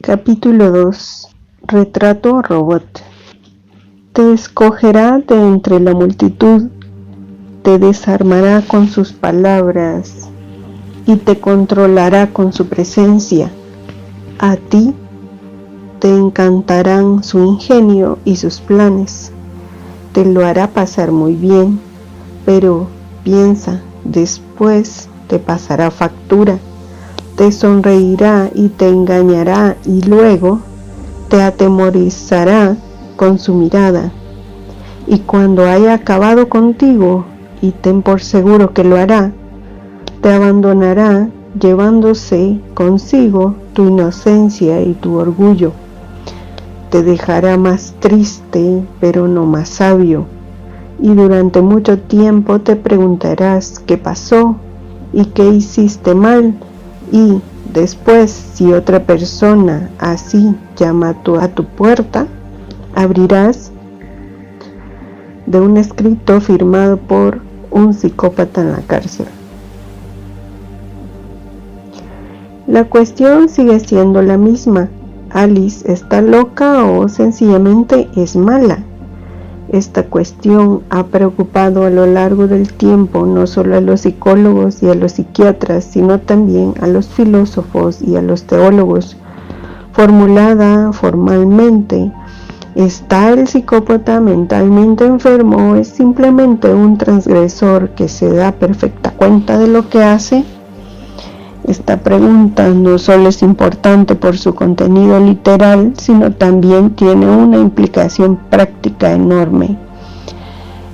Capítulo 2. Retrato robot. Te escogerá de entre la multitud, te desarmará con sus palabras y te controlará con su presencia. A ti te encantarán su ingenio y sus planes. Te lo hará pasar muy bien, pero piensa, después te pasará factura. Te sonreirá y te engañará y luego te atemorizará con su mirada. Y cuando haya acabado contigo, y ten por seguro que lo hará, te abandonará llevándose consigo tu inocencia y tu orgullo. Te dejará más triste, pero no más sabio. Y durante mucho tiempo te preguntarás qué pasó y qué hiciste mal. Y después, si otra persona así llama a tu puerta, abrirás. De un escrito firmado por un psicópata en la cárcel. La cuestión sigue siendo la misma. ¿Alice está loca o sencillamente es mala? Esta cuestión ha preocupado a lo largo del tiempo no solo a los psicólogos y a los psiquiatras, sino también a los filósofos y a los teólogos. Formulada formalmente, ¿está el psicópata mentalmente enfermo o es simplemente un transgresor que se da perfecta cuenta de lo que hace? Esta pregunta no solo es importante por su contenido literal, sino también tiene una implicación práctica enorme.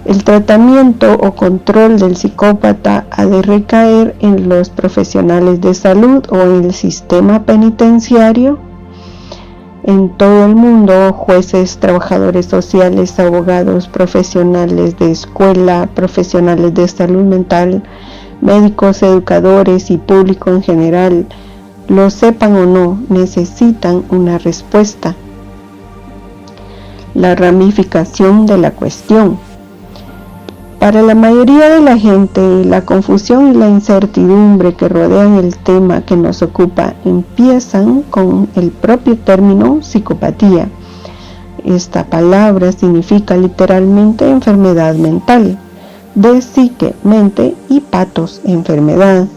El tratamiento o control del psicópata ha de recaer en los profesionales de salud o en el sistema penitenciario. En todo el mundo, jueces, trabajadores sociales, abogados, profesionales de escuela, profesionales de salud mental, médicos, educadores y público en general, lo sepan o no, necesitan una respuesta. La ramificación de la cuestión. Para la mayoría de la gente, la confusión y la incertidumbre que rodean el tema que nos ocupa empiezan con el propio término psicopatía. Esta palabra significa literalmente enfermedad mental, de psique, mente, y patos, enfermedad.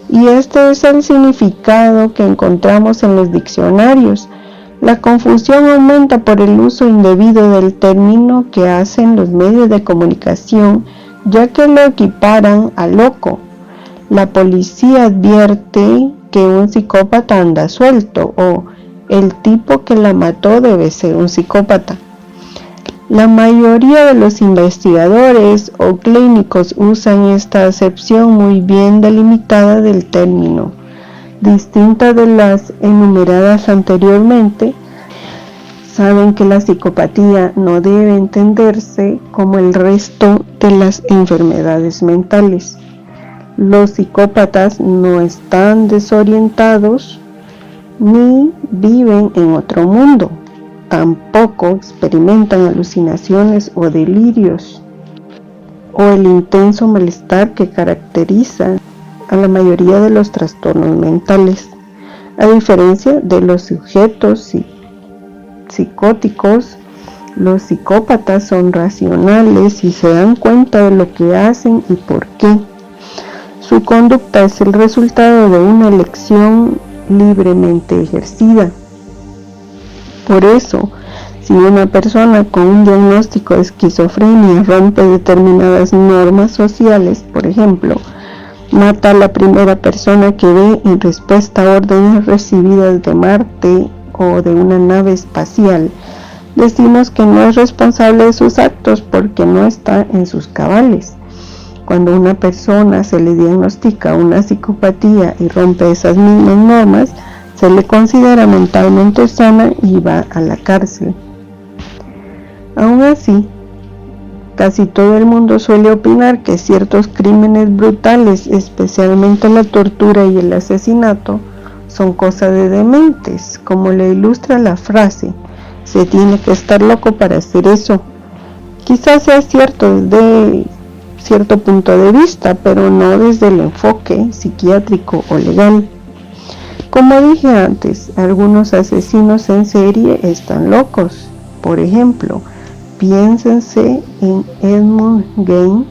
Y este es el significado que encontramos en los diccionarios. La confusión aumenta por el uso indebido del término que hacen los medios de comunicación, ya que lo equiparan a loco. La policía advierte que un psicópata anda suelto o el tipo que la mató debe ser un psicópata. La mayoría de los investigadores o clínicos usan esta acepción muy bien delimitada del término, distinta de las enumeradas anteriormente. Saben que la psicopatía no debe entenderse como el resto de las enfermedades mentales. Los psicópatas no están desorientados ni viven en otro mundo. Tampoco experimentan alucinaciones o delirios o el intenso malestar que caracteriza a la mayoría de los trastornos mentales. A diferencia de los sujetos psicóticos, los psicópatas son racionales y se dan cuenta de lo que hacen y por qué. Su conducta es el resultado de una elección libremente ejercida. Por eso, si una persona con un diagnóstico de esquizofrenia rompe determinadas normas sociales, por ejemplo, mata a la primera persona que ve en respuesta a órdenes recibidas de Marte o de una nave espacial, decimos que no es responsable de sus actos porque no está en sus cabales. Cuando a una persona se le diagnostica una psicopatía y rompe esas mismas normas, se le considera mentalmente sana y va a la cárcel. Aún así, casi todo el mundo suele opinar que ciertos crímenes brutales, especialmente la tortura y el asesinato, son cosa de dementes, como le ilustra la frase: se tiene que estar loco para hacer eso. Quizás sea cierto desde cierto punto de vista, pero no desde el enfoque psiquiátrico o legal. Como dije antes, algunos asesinos en serie están locos. Por ejemplo, piénsense en Edmund Gane,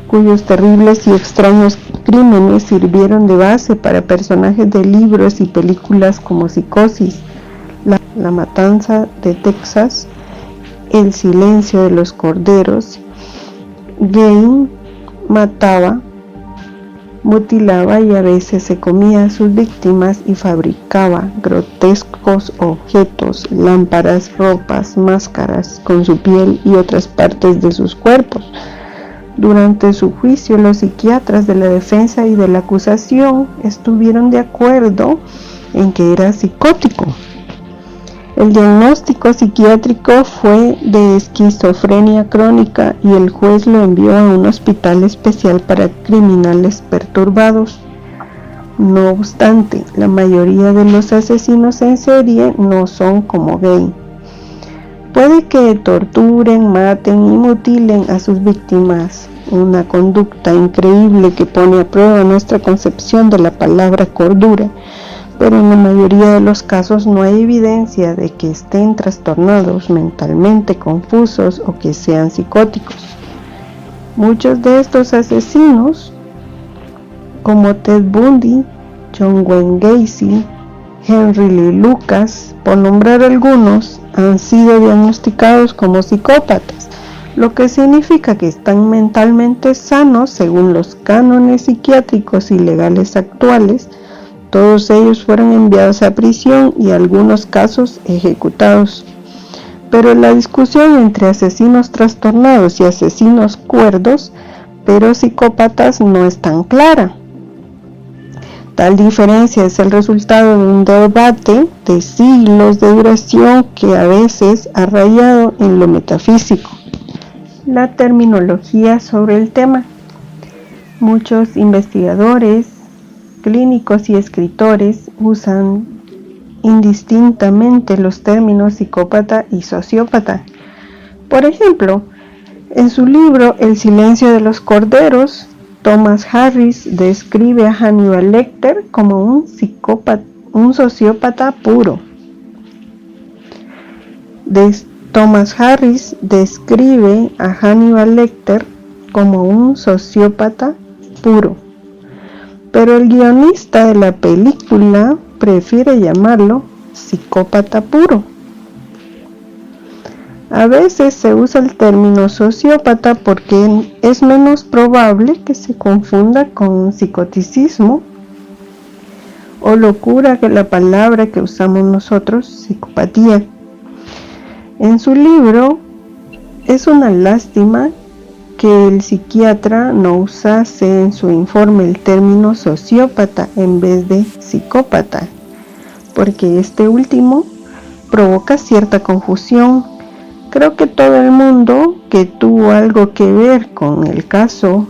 cuyos terribles y extraños crímenes sirvieron de base para personajes de libros y películas como Psicosis, La Matanza de Texas, El Silencio de los Corderos. Gane mataba, mutilaba y a veces se comía a sus víctimas y fabricaba grotescos objetos, lámparas, ropas, máscaras con su piel y otras partes de sus cuerpos. Durante su juicio, los psiquiatras de la defensa y de la acusación estuvieron de acuerdo en que era psicótico. El diagnóstico psiquiátrico fue de esquizofrenia crónica y el juez lo envió a un hospital especial para criminales perturbados. No obstante, la mayoría de los asesinos en serie no son como Gane. Puede que torturen, maten y mutilen a sus víctimas, una conducta increíble que pone a prueba nuestra concepción de la palabra cordura, pero en la mayoría de los casos no hay evidencia de que estén trastornados, mentalmente confusos o que sean psicóticos. Muchos de estos asesinos, como Ted Bundy, John Wayne Gacy, Henry Lee Lucas, por nombrar algunos, han sido diagnosticados como psicópatas, lo que significa que están mentalmente sanos según los cánones psiquiátricos y legales actuales. Todos ellos fueron enviados a prisión y en algunos casos ejecutados. Pero la discusión entre asesinos trastornados y asesinos cuerdos, pero psicópatas, no es tan clara. Tal diferencia es el resultado de un debate de siglos de duración que a veces ha rayado en lo metafísico. La terminología sobre el tema. Muchos investigadores, clínicos y escritores usan indistintamente los términos psicópata y sociópata. Por ejemplo, en su libro El Silencio de los Corderos, Thomas Harris describe a Hannibal Lecter como un sociópata puro. Thomas Harris describe a Hannibal Lecter como un sociópata puro, pero el guionista de la película prefiere llamarlo psicópata puro. A veces se usa el término sociópata porque es menos probable que se confunda con psicoticismo o locura que la palabra que usamos nosotros, psicopatía. En su libro, es una lástima que el psiquiatra no usase en su informe el término sociópata en vez de psicópata, porque este último provoca cierta confusión. Creo que todo el mundo que tuvo algo que ver con el caso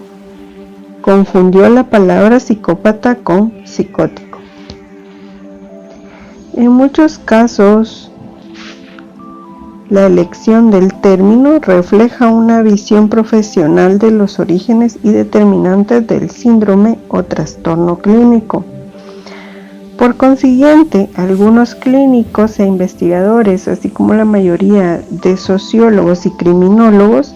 confundió la palabra psicópata con psicótico. En muchos casos, la elección del término refleja una visión profesional de los orígenes y determinantes del síndrome o trastorno clínico. Por consiguiente, algunos clínicos e investigadores, así como la mayoría de sociólogos y criminólogos,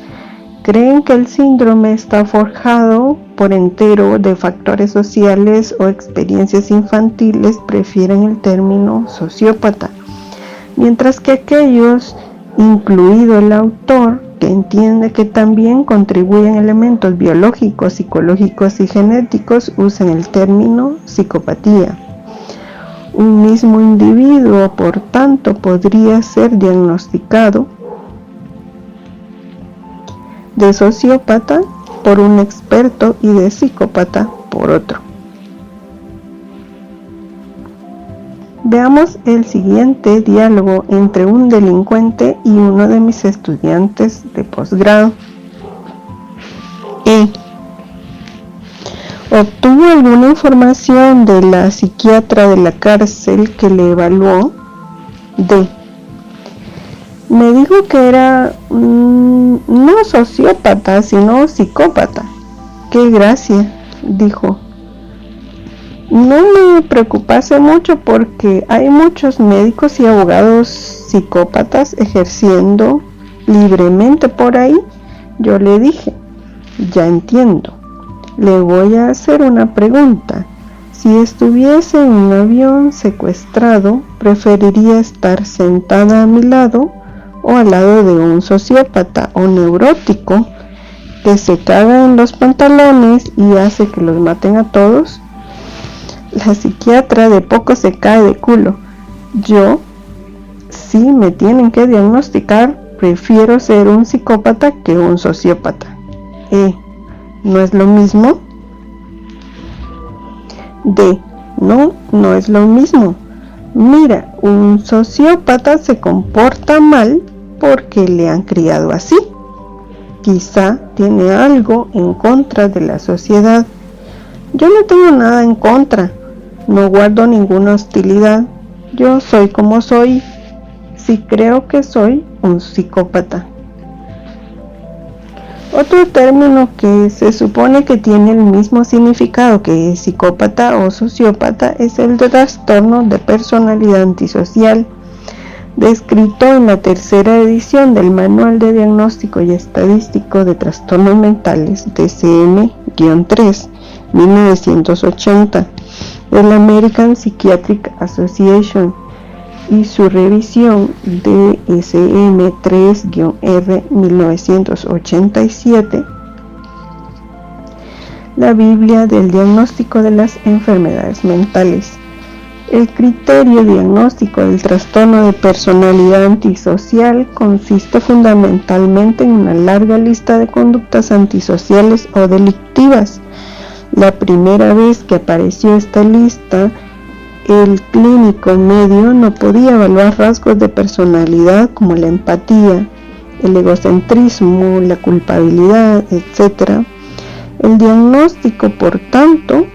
creen que el síndrome está forjado por entero de factores sociales o experiencias infantiles, prefieren el término sociópata, mientras que aquellos, incluido el autor, que entiende que también contribuyen elementos biológicos, psicológicos y genéticos, usan el término psicopatía. Un mismo individuo, por tanto, podría ser diagnosticado de sociópata por un experto y de psicópata por otro. Veamos el siguiente diálogo entre un delincuente y uno de mis estudiantes de posgrado. ¿Obtuvo alguna información de la psiquiatra de la cárcel que le evaluó? D. Me dijo que era no sociópata, sino psicópata. ¡Qué gracia!, dijo. no me preocupase mucho porque hay muchos médicos y abogados psicópatas ejerciendo libremente por ahí. Yo le dije, ya entiendo. Le voy a hacer una pregunta. Si estuviese en un avión secuestrado, ¿preferiría estar sentada a mi lado o al lado de un sociópata o neurótico que se caga en los pantalones y hace que los maten a todos? La psiquiatra de poco se cae de culo. Yo, si me tienen que diagnosticar, prefiero ser un psicópata que un sociópata. ¿No es lo mismo? No es lo mismo. Mira, un sociópata se comporta mal porque le han criado así. Quizá tiene algo en contra de la sociedad. Yo no tengo nada en contra. No guardo ninguna hostilidad. Yo soy como soy. Sí creo que soy un psicópata. Otro término que se supone que tiene el mismo significado que psicópata o sociópata es el de trastorno de personalidad antisocial, descrito en la tercera edición del Manual de Diagnóstico y Estadístico de Trastornos Mentales, DSM-3, 1980, de la American Psychiatric Association, y su revisión DSM-3-R 1987, la Biblia del diagnóstico de las enfermedades mentales. El criterio diagnóstico del trastorno de personalidad antisocial consiste fundamentalmente en una larga lista de conductas antisociales o delictivas. La primera vez que apareció esta lista, el clínico medio no podía evaluar rasgos de personalidad como la empatía, el egocentrismo, la culpabilidad, etc. El diagnóstico, por tanto,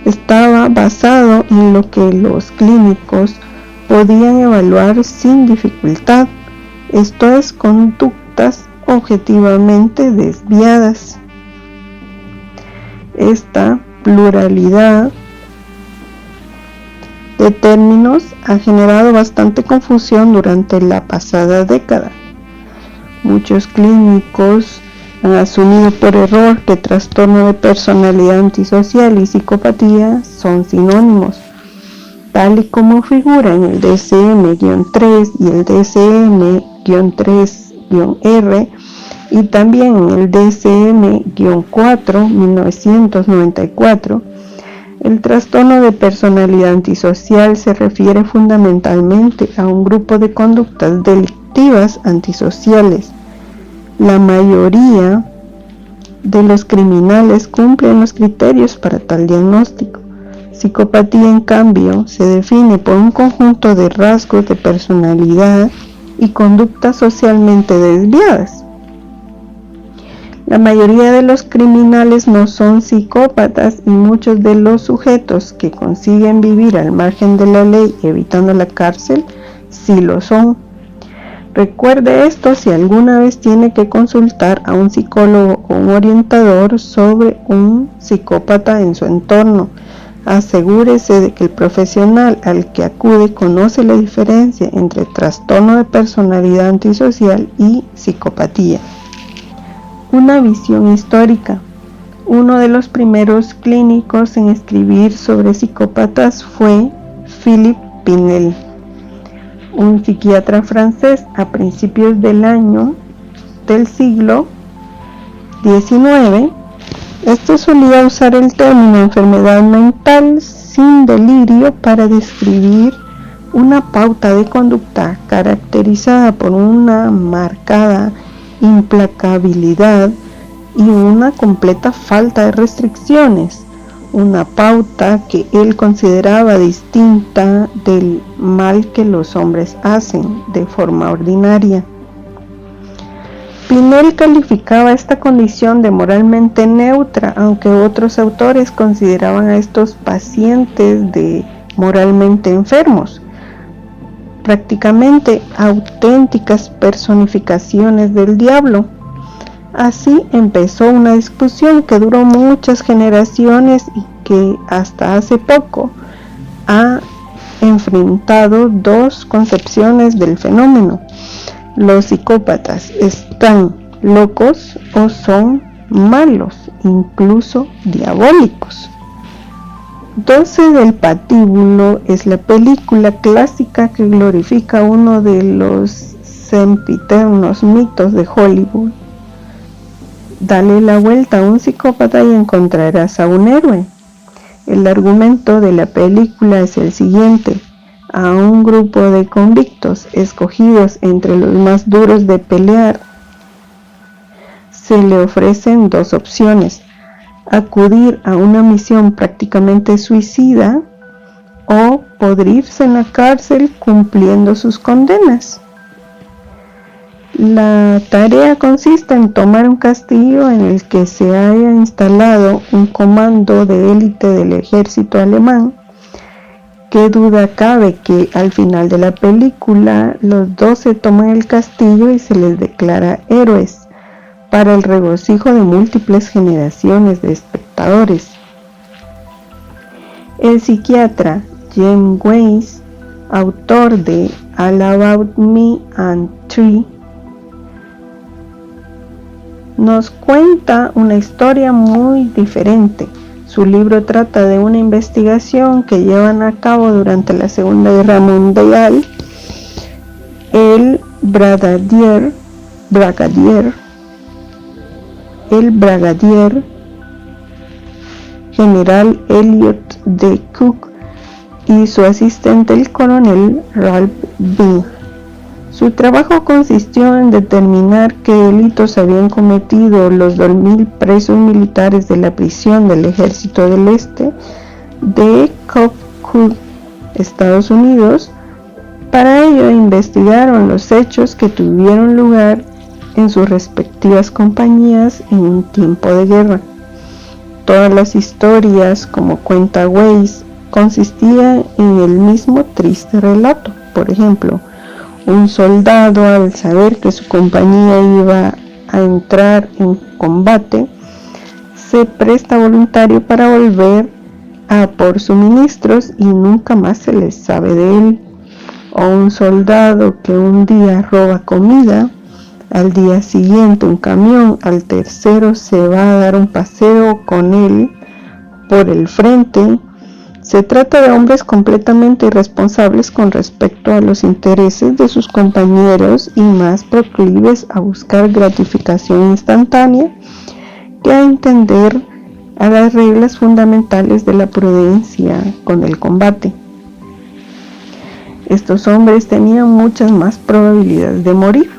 estaba basado en lo que los clínicos podían evaluar sin dificultad, esto es, conductas objetivamente desviadas. Esta pluralidad de términos ha generado bastante confusión durante la pasada década. Muchos clínicos han asumido por error que trastorno de personalidad antisocial y psicopatía son sinónimos, tal y como figura en el DSM-3 y el DSM-3-R y también en el DSM-4 1994. El trastorno de personalidad antisocial se refiere fundamentalmente a un grupo de conductas delictivas antisociales. La mayoría de los criminales cumplen los criterios para tal diagnóstico. Psicopatía, en cambio, se define por un conjunto de rasgos de personalidad y conductas socialmente desviadas. La mayoría de los criminales no son psicópatas y muchos de los sujetos que consiguen vivir al margen de la ley evitando la cárcel sí lo son. Recuerde esto si alguna vez tiene que consultar a un psicólogo o un orientador sobre un psicópata en su entorno. Asegúrese de que el profesional al que acude conoce la diferencia entre trastorno de personalidad antisocial y psicopatía. Una visión histórica. Uno de los primeros clínicos en escribir sobre psicópatas fue Philippe Pinel, un psiquiatra francés a principios del siglo XIX. Este solía usar el término enfermedad mental sin delirio para describir una pauta de conducta caracterizada por una marcada implacabilidad y una completa falta de restricciones, una pauta que él consideraba distinta del mal que los hombres hacen de forma ordinaria. Pinel calificaba esta condición de moralmente neutra, aunque otros autores consideraban a estos pacientes de moralmente enfermos, prácticamente auténticas personificaciones del diablo. Así empezó una discusión que duró muchas generaciones y que hasta hace poco ha enfrentado dos concepciones del fenómeno. ¿Los psicópatas están locos o son malos, incluso diabólicos? 12 del patíbulo es la película clásica que glorifica uno de los sempiternos mitos de Hollywood. Dale la vuelta a un psicópata y encontrarás a un héroe. El argumento de la película es el siguiente: a un grupo de convictos escogidos entre los más duros de pelear se le ofrecen dos opciones: acudir a una misión prácticamente suicida o pudrirse en la cárcel cumpliendo sus condenas. La tarea consiste en tomar un castillo en el que se haya instalado un comando de élite del ejército alemán. ¿Qué duda cabe que al final de la película los 12 toman el castillo y se les declara héroes, para el regocijo de múltiples generaciones de espectadores? El psiquiatra James Weiss, autor de All About Me and Tree, nos cuenta una historia muy diferente. Su libro trata de una investigación que llevan a cabo durante la Segunda Guerra Mundial el brigadier general Elliot D. Cook y su asistente el coronel Ralph Bing. Su trabajo consistió en determinar qué delitos habían cometido los 2.000 presos militares de la prisión del Ejército del Este de Connecticut, Estados Unidos. Para ello investigaron los hechos que tuvieron lugar en sus respectivas compañías en un tiempo de guerra. Todas las historias, como cuenta Weiss, consistían en el mismo triste relato. Por ejemplo, un soldado, al saber que su compañía iba a entrar en combate, se presta voluntario para volver a por suministros y nunca más se les sabe de él. O un soldado que un día roba comida, al día siguiente un camión, al tercero se va a dar un paseo con él por el frente. Se trata de hombres completamente irresponsables con respecto a los intereses de sus compañeros y más proclives a buscar gratificación instantánea que a entender a las reglas fundamentales de la prudencia con el combate. Estos hombres tenían muchas más probabilidades de morir.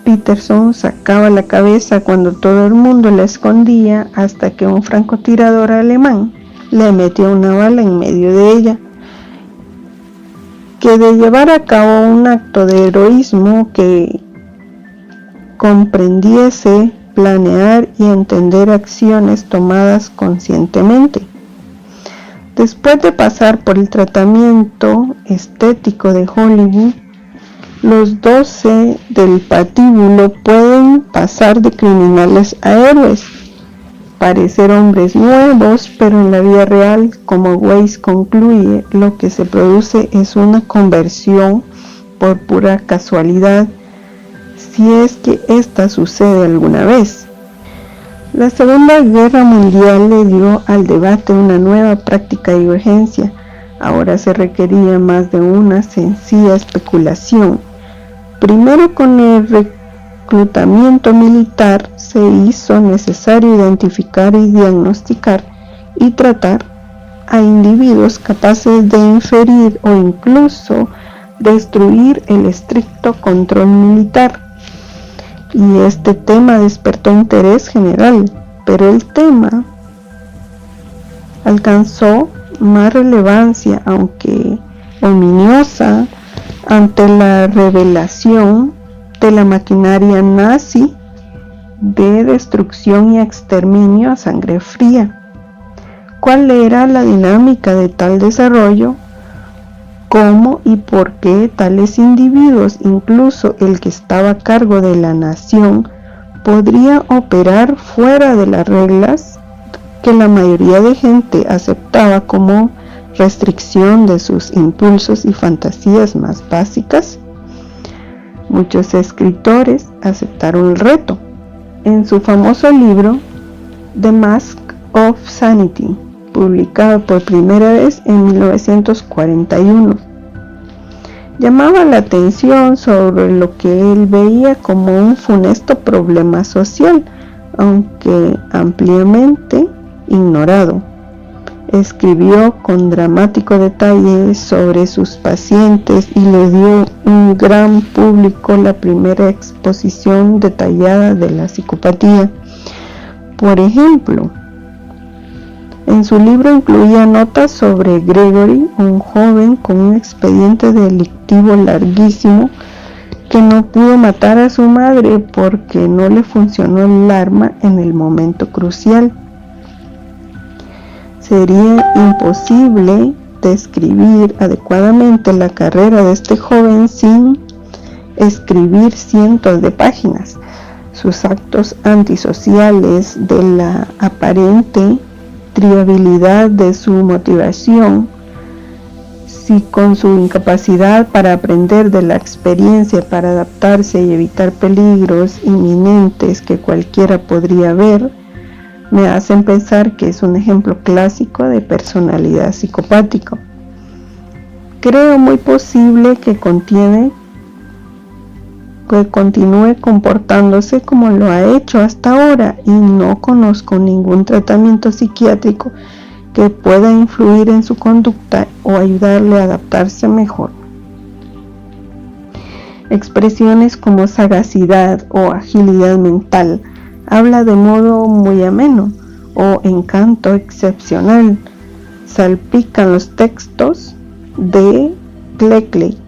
Peterson sacaba la cabeza cuando todo el mundo la escondía hasta que un francotirador alemán le metió una bala en medio de ella. Que de llevar a cabo un acto de heroísmo que comprendiese planear y entender acciones tomadas conscientemente. Después de pasar por el tratamiento estético de Hollywood, los 12 del patíbulo pueden pasar de criminales a héroes, parecer hombres nuevos, pero en la vida real, como Weiss concluye, lo que se produce es una conversión por pura casualidad, si es que esta sucede alguna vez. La Segunda Guerra Mundial le dio al debate una nueva práctica y urgencia. Ahora se requería más de una sencilla especulación. Primero, con el reclutamiento militar se hizo necesario identificar y diagnosticar y tratar a individuos capaces de inferir o incluso destruir el estricto control militar. Y este tema despertó interés general, pero el tema alcanzó más relevancia, aunque ominiosa, ante la revelación de la maquinaria nazi de destrucción y exterminio a sangre fría. ¿Cuál era la dinámica de tal desarrollo? ¿Cómo y por qué tales individuos, incluso el que estaba a cargo de la nación, podría operar fuera de las reglas que la mayoría de gente aceptaba como restricción de sus impulsos y fantasías más básicas. Muchos escritores aceptaron el reto. En su famoso libro The Mask of Sanity, publicado por primera vez en 1941, llamaba la atención sobre lo que él veía como un funesto problema social, aunque ampliamente ignorado. Escribió con dramático detalle sobre sus pacientes y le dio un gran público la primera exposición detallada de la psicopatía. Por ejemplo, en su libro incluía notas sobre Gregory, un joven con un expediente delictivo larguísimo que no pudo matar a su madre porque no le funcionó el arma en el momento crucial. Sería imposible describir adecuadamente la carrera de este joven sin escribir cientos de páginas. Sus actos antisociales, de la aparente trivialidad de su motivación, si con su incapacidad para aprender de la experiencia para adaptarse y evitar peligros inminentes que cualquiera podría ver, me hacen pensar que es un ejemplo clásico de personalidad psicopática. Creo muy posible que continúe comportándose como lo ha hecho hasta ahora y no conozco ningún tratamiento psiquiátrico que pueda influir en su conducta o ayudarle a adaptarse mejor. Expresiones como sagacidad o agilidad mental habla de modo muy ameno o encanto excepcional. Salpican los textos de Cleckley.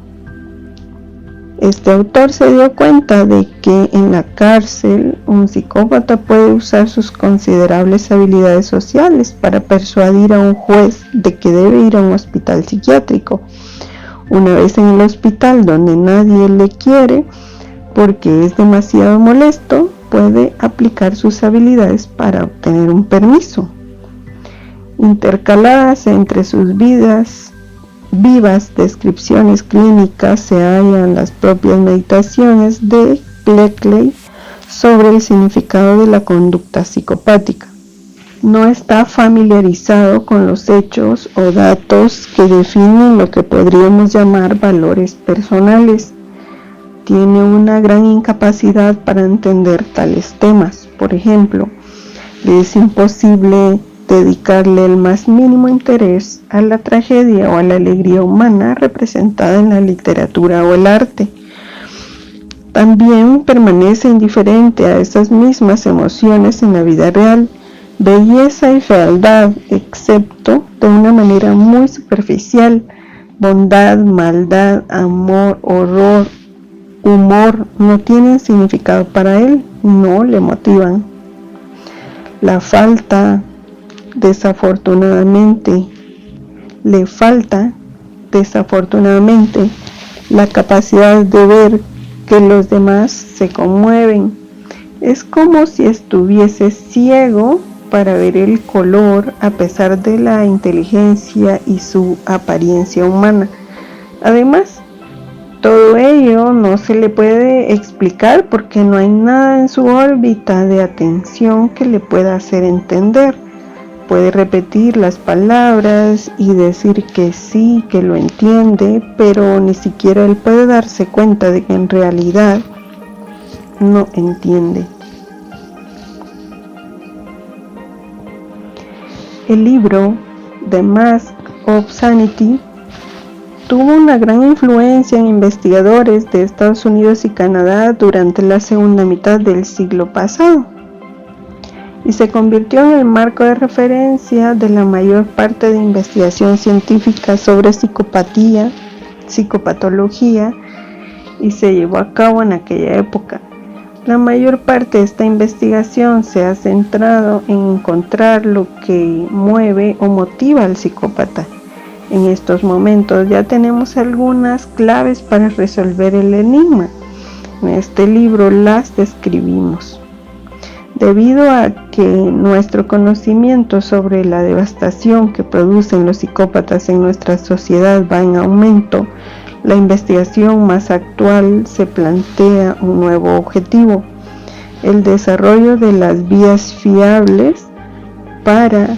Este autor se dio cuenta de que en la cárcel un psicópata puede usar sus considerables habilidades sociales para persuadir a un juez de que debe ir a un hospital psiquiátrico. Una vez en el hospital donde nadie le quiere porque es demasiado molesto, puede aplicar sus habilidades para obtener un permiso. Intercaladas entre sus vivas descripciones clínicas se hallan las propias meditaciones de Cleckley sobre el significado de la conducta psicopática. No está familiarizado con los hechos o datos que definen lo que podríamos llamar valores personales. Tiene una gran incapacidad para entender tales temas. Por ejemplo, le es imposible dedicarle el más mínimo interés a la tragedia o a la alegría humana representada en la literatura o el arte. También permanece indiferente a esas mismas emociones en la vida real, belleza y fealdad, excepto de una manera muy superficial. Bondad, maldad, amor, horror, humor no tienen significado para él, no le motivan. Le falta desafortunadamente la capacidad de ver que los demás se conmueven. Es como si estuviese ciego para ver el color a pesar de la inteligencia y su apariencia humana. Además, todo ello no se le puede explicar porque no hay nada en su órbita de atención que le pueda hacer entender. Puede repetir las palabras y decir que sí, que lo entiende, pero ni siquiera él puede darse cuenta de que en realidad no entiende. El libro The Mask of Sanity tuvo una gran influencia en investigadores de Estados Unidos y Canadá durante la segunda mitad del siglo pasado y se convirtió en el marco de referencia de la mayor parte de investigación científica sobre psicopatía, psicopatología y se llevó a cabo en aquella época. La mayor parte de esta investigación se ha centrado en encontrar lo que mueve o motiva al psicópata. En estos momentos ya tenemos algunas claves para resolver el enigma. En este libro las describimos. Debido a que nuestro conocimiento sobre la devastación que producen los psicópatas en nuestra sociedad va en aumento, la investigación más actual se plantea un nuevo objetivo: el desarrollo de las vías fiables para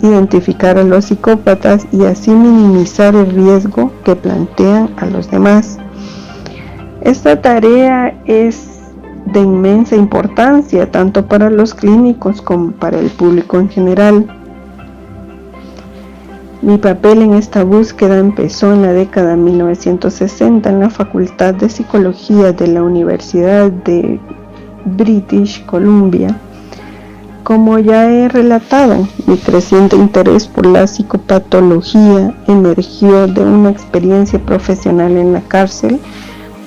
identificar a los psicópatas y así minimizar el riesgo que plantean a los demás. Esta tarea es de inmensa importancia tanto para los clínicos como para el público en general. Mi papel en esta búsqueda empezó en la década de 1960 en la Facultad de Psicología de la Universidad de British Columbia. Como ya he relatado, mi creciente interés por la psicopatología emergió de una experiencia profesional en la cárcel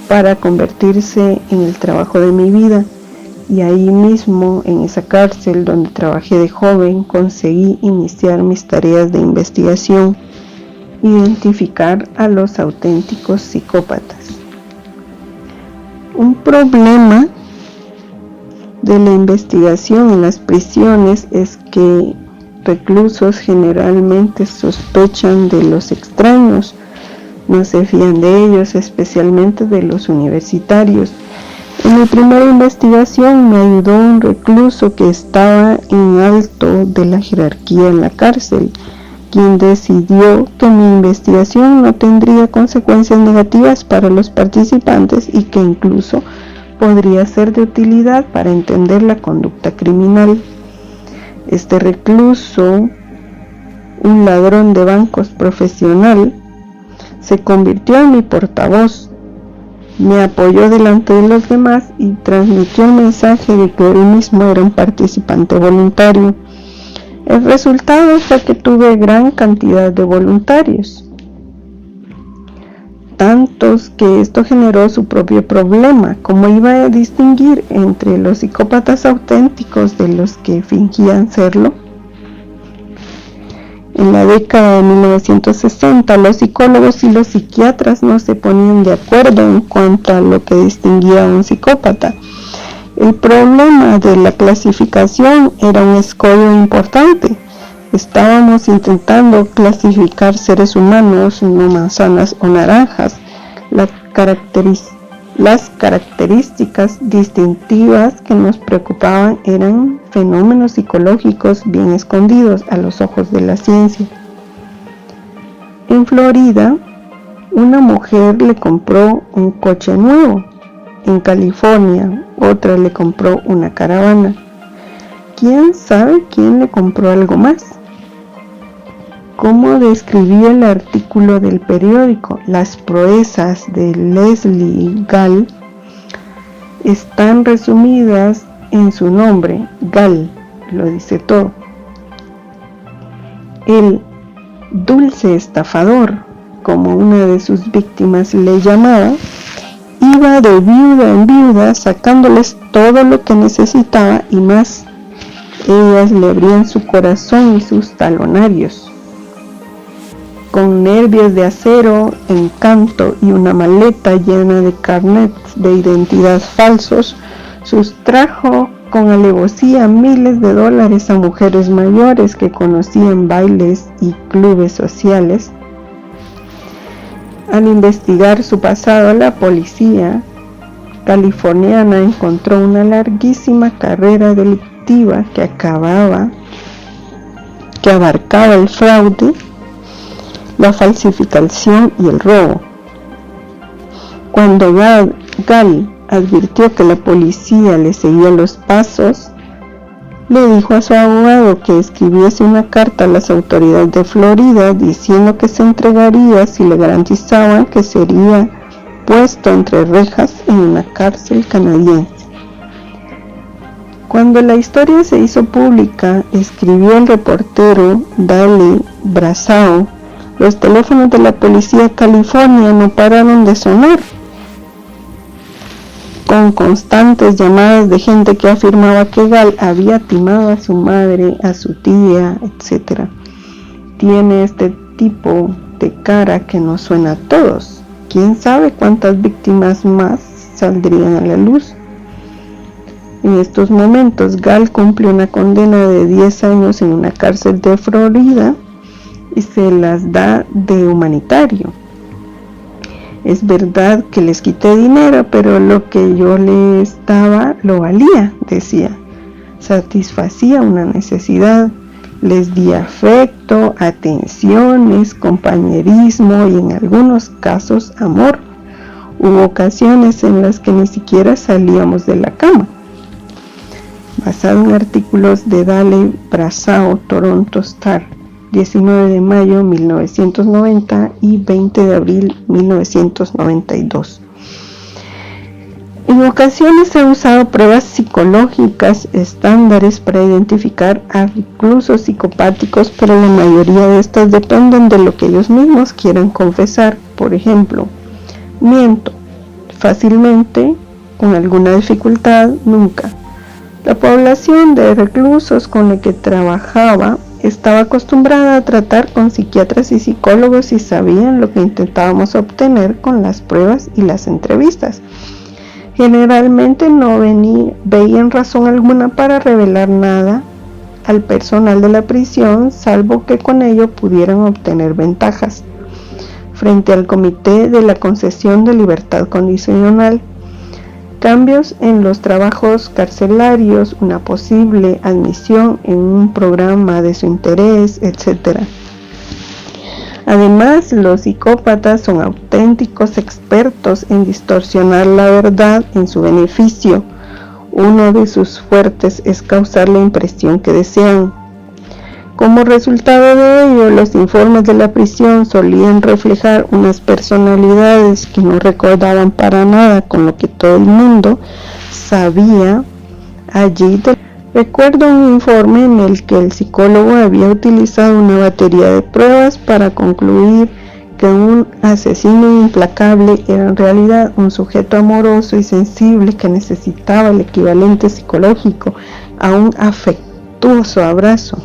para convertirse en el trabajo de mi vida, y ahí mismo, en esa cárcel donde trabajé de joven, conseguí iniciar mis tareas de investigación, identificar a los auténticos psicópatas. Un problema de la investigación en las prisiones es que reclusos generalmente sospechan de los extraños, no se fían de ellos, especialmente de los universitarios. En mi primera investigación me ayudó un recluso que estaba en alto de la jerarquía en la cárcel, quien decidió que mi investigación no tendría consecuencias negativas para los participantes y que incluso podría ser de utilidad para entender la conducta criminal. Este recluso, un ladrón de bancos profesional, se convirtió en mi portavoz. Me apoyó delante de los demás y transmitió el mensaje de que él mismo era un participante voluntario. El resultado fue que tuve gran cantidad de voluntarios, tantos que esto generó su propio problema: cómo iba a distinguir entre los psicópatas auténticos de los que fingían serlo. En la década de 1960, los psicólogos y los psiquiatras no se ponían de acuerdo en cuanto a lo que distinguía a un psicópata. El problema de la clasificación era un escollo importante. Estábamos intentando clasificar seres humanos, no manzanas o naranjas. Las características distintivas que nos preocupaban eran fenómenos psicológicos bien escondidos a los ojos de la ciencia. En Florida, una mujer le compró un coche nuevo. En California, otra le compró una caravana. ¿Quién sabe quién le compró algo más? Como describía el artículo del periódico, las proezas de Leslie Gall están resumidas en su nombre. Gall lo dice todo. El dulce estafador, como una de sus víctimas le llamaba, iba de viuda en viuda sacándoles todo lo que necesitaba y más. Ellas le abrían su corazón y sus talonarios. Con nervios de acero, encanto y una maleta llena de carnets de identidad falsos, sustrajo con alevosía miles de dólares a mujeres mayores que conocía en bailes y clubes sociales. Al investigar su pasado, la policía californiana encontró una larguísima carrera delictiva que abarcaba el fraude, la falsificación y el robo. Cuando Gall advirtió que la policía le seguía los pasos, le dijo a su abogado que escribiese una carta a las autoridades de Florida diciendo que se entregaría si le garantizaban que sería puesto entre rejas en una cárcel canadiense. Cuando la historia se hizo pública, escribió el reportero Dale Brassau, los teléfonos de la policía de California no pararon de sonar, con constantes llamadas de gente que afirmaba que Gall había timado a su madre, a su tía, etc. Tiene este tipo de cara que nos suena a todos. ¿Quién sabe cuántas víctimas más saldrían a la luz? En estos momentos, Gal cumple una condena de 10 años en una cárcel de Florida y se las da de humanitario. Es verdad que les quité dinero, pero lo que yo les daba lo valía, decía. Satisfacía una necesidad. Les di afecto, atenciones, compañerismo y en algunos casos amor. Hubo ocasiones en las que ni siquiera salíamos de la cama. Basado en artículos de Dale Brassao, Toronto Star, 19 de mayo 1990 y 20 de abril 1992. En ocasiones se han usado pruebas psicológicas estándares para identificar a reclusos psicopáticos, pero la mayoría de estas dependen de lo que ellos mismos quieran confesar. Por ejemplo, miento fácilmente, con alguna dificultad, nunca. La población de reclusos con la que trabajaba estaba acostumbrada a tratar con psiquiatras y psicólogos y sabían lo que intentábamos obtener con las pruebas y las entrevistas. Generalmente no veían razón alguna para revelar nada al personal de la prisión, salvo que con ello pudieran obtener ventajas frente al Comité de la Concesión de Libertad Condicional, cambios en los trabajos carcelarios, una posible admisión en un programa de su interés, etc. Además, los psicópatas son auténticos expertos en distorsionar la verdad en su beneficio. Uno de sus fuertes es causar la impresión que desean. Como resultado de ello, los informes de la prisión solían reflejar unas personalidades que no recordaban para nada con lo que todo el mundo sabía allí. Recuerdo un informe en el que el psicólogo había utilizado una batería de pruebas para concluir que un asesino implacable era en realidad un sujeto amoroso y sensible que necesitaba el equivalente psicológico a un afectuoso abrazo.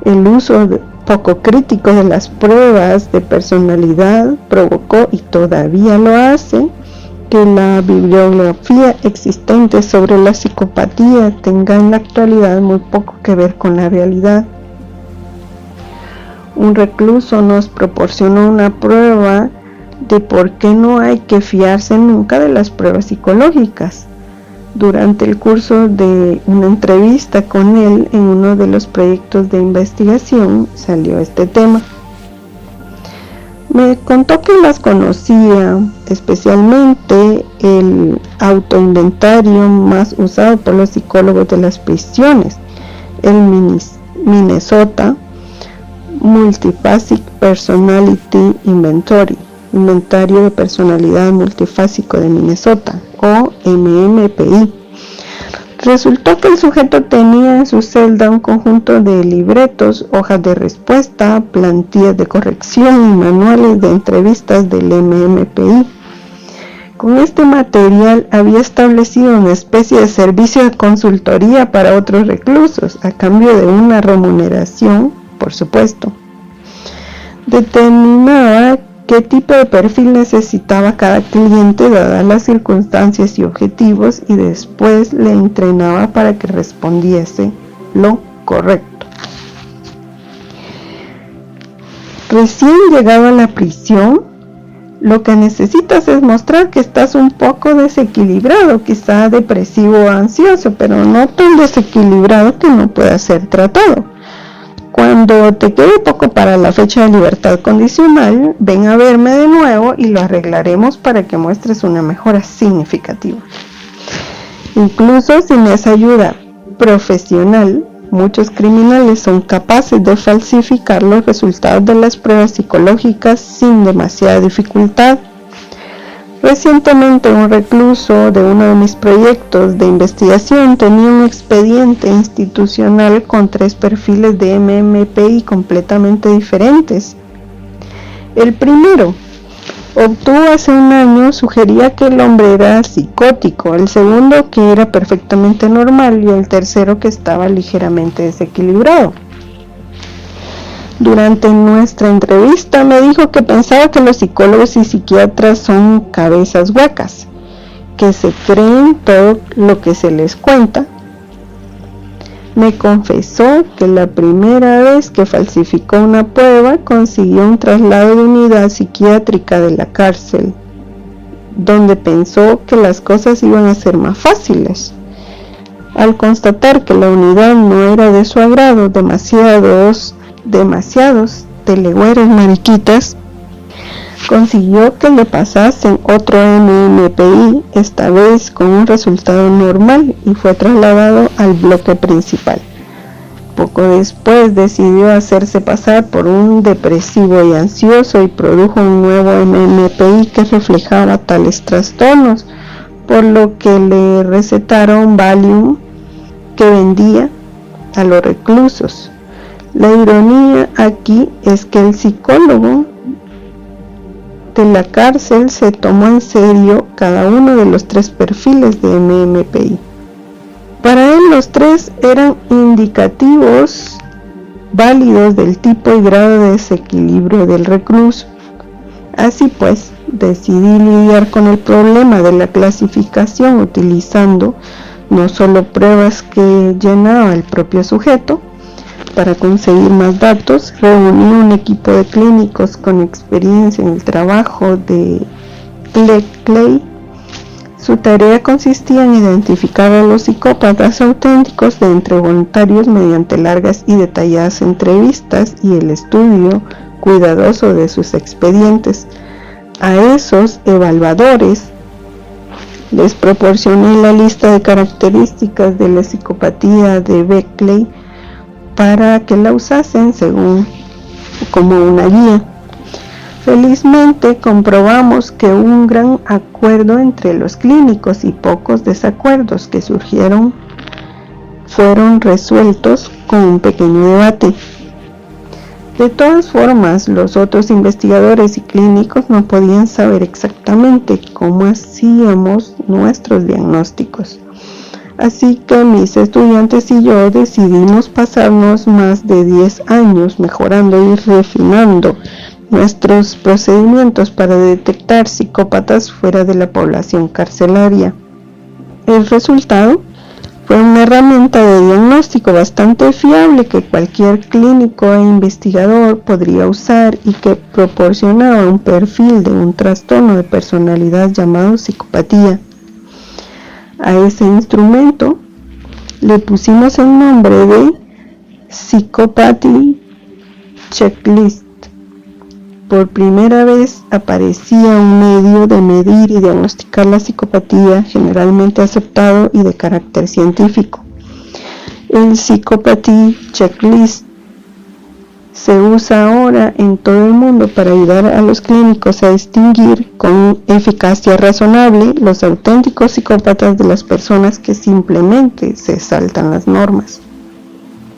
El uso poco crítico de las pruebas de personalidad provocó, y todavía lo hace, que la bibliografía existente sobre la psicopatía tenga en la actualidad muy poco que ver con la realidad. Un recluso nos proporcionó una prueba de por qué no hay que fiarse nunca de las pruebas psicológicas. Durante el curso de una entrevista con él en uno de los proyectos de investigación salió este tema. Me contó que las conocía, especialmente el autoinventario más usado por los psicólogos de las prisiones, el Minnesota Multiphasic Personality Inventory, Inventario de Personalidad Multifásico de Minnesota, o MMPI. Resultó que el sujeto tenía en su celda un conjunto de libretos, hojas de respuesta, plantillas de corrección y manuales de entrevistas del MMPI. Con este material había establecido una especie de servicio de consultoría para otros reclusos, a cambio de una remuneración, por supuesto. Determinaba qué tipo de perfil necesitaba cada cliente dadas las circunstancias y objetivos, y después le entrenaba para que respondiese lo correcto. Recién llegado a la prisión, lo que necesitas es mostrar que estás un poco desequilibrado, quizá depresivo o ansioso, pero no tan desequilibrado que no pueda ser tratado. Cuando te quede poco para la fecha de libertad condicional, ven a verme de nuevo y lo arreglaremos para que muestres una mejora significativa. Incluso sin esa ayuda profesional, muchos criminales son capaces de falsificar los resultados de las pruebas psicológicas sin demasiada dificultad. Recientemente, un recluso de uno de mis proyectos de investigación tenía un expediente institucional con 3 perfiles de MMPI completamente diferentes. El primero, obtuvo hace un año, sugería que el hombre era psicótico, el segundo que era perfectamente normal y el tercero que estaba ligeramente desequilibrado. Durante nuestra entrevista me dijo que pensaba que los psicólogos y psiquiatras son cabezas huecas que se creen todo lo que se les cuenta, me confesó que la primera vez que falsificó una prueba consiguió un traslado de unidad psiquiátrica de la cárcel, donde pensó que las cosas iban a ser más fáciles. Al constatar que la unidad no era de su agrado, demasiados telegüeros mariquitas, consiguió que le pasasen otro MMPI, esta vez con un resultado normal, y fue trasladado al bloque principal. Poco después decidió hacerse pasar por un depresivo y ansioso y produjo un nuevo MMPI que reflejaba tales trastornos, por lo que le recetaron Valium que vendía a los reclusos. La ironía aquí es que el psicólogo de la cárcel se tomó en serio cada uno de los 3 perfiles de MMPI. Para él los 3 eran indicativos válidos del tipo y grado de desequilibrio del recluso. Así pues, decidí lidiar con el problema de la clasificación utilizando no solo pruebas que llenaba el propio sujeto. Para conseguir más datos, reuní un equipo de clínicos con experiencia en el trabajo de Beckley. Su tarea consistía en identificar a los psicópatas auténticos de entre voluntarios mediante largas y detalladas entrevistas y el estudio cuidadoso de sus expedientes. A esos evaluadores les proporcioné la lista de características de la psicopatía de Beckley para que la usasen como una guía. Felizmente comprobamos que hubo un gran acuerdo entre los clínicos y pocos desacuerdos que surgieron fueron resueltos con un pequeño debate. De todas formas, los otros investigadores y clínicos no podían saber exactamente cómo hacíamos nuestros diagnósticos. Así que mis estudiantes y yo decidimos pasarnos más de 10 años mejorando y refinando nuestros procedimientos para detectar psicópatas fuera de la población carcelaria. El resultado fue una herramienta de diagnóstico bastante fiable que cualquier clínico e investigador podría usar y que proporcionaba un perfil de un trastorno de personalidad llamado psicopatía. A ese instrumento le pusimos el nombre de Psychopathy Checklist. Por primera vez aparecía un medio de medir y diagnosticar la psicopatía generalmente aceptado y de carácter científico. El Psychopathy Checklist se usa ahora en todo el mundo para ayudar a los clínicos a distinguir con eficacia razonable los auténticos psicópatas de las personas que simplemente se saltan las normas.